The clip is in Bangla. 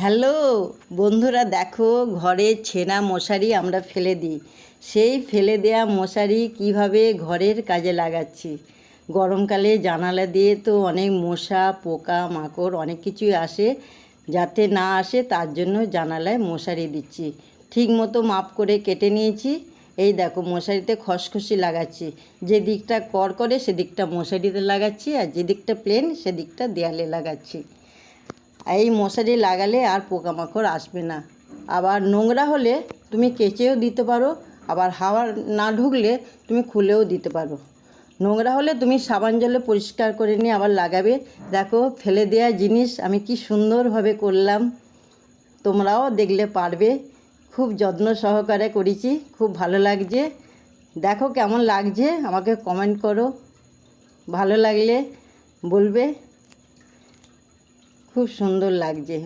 হ্যালো বন্ধুরা, দেখো ঘরের ছেঁড়া মশারি আমরা ফেলে দিই। সেই ফেলে দেওয়া মশারি কিভাবে ঘরের কাজে লাগাচ্ছি। গরমকালে জানালা দিয়ে তো অনেক মশা পোকা মাকড় অনেক কিছুই আসে, যাতে না আসে তার জন্য জানালায় মশারি দিচ্ছি। ঠিক মতো মাপ করে কেটে নিয়েছি। এই দেখো মশারিতে খসখসি লাগাচ্ছি। যে দিকটা কর করে সেদিকটা মশারিতে লাগাচ্ছি, আর যে দিকটা প্লেন সেদিকটা দেয়ালে লাগাচ্ছি। এই মশারি লাগালে আর পোকামাকড় আসবে না। আবার নোংরা হলে তুমি কেচেও দিতে পারো, আবার হাওয়া না ঢুকলে তুমি খুলেও দিতে পারো। নোংরা হলে তুমি সাবান জলে পরিষ্কার করে নিয়ে আবার লাগাবে। দেখো ফেলে দেওয়া জিনিস আমি কি সুন্দরভাবে করলাম, তোমরাও দেখলে পারবে। খুব যত্ন সহকারে করেছি, খুব ভালো লাগছে। দেখো কেমন লাগছে আমাকে কমেন্ট করো, ভালো লাগলে বলবে। খুব সুন্দর লাগছে।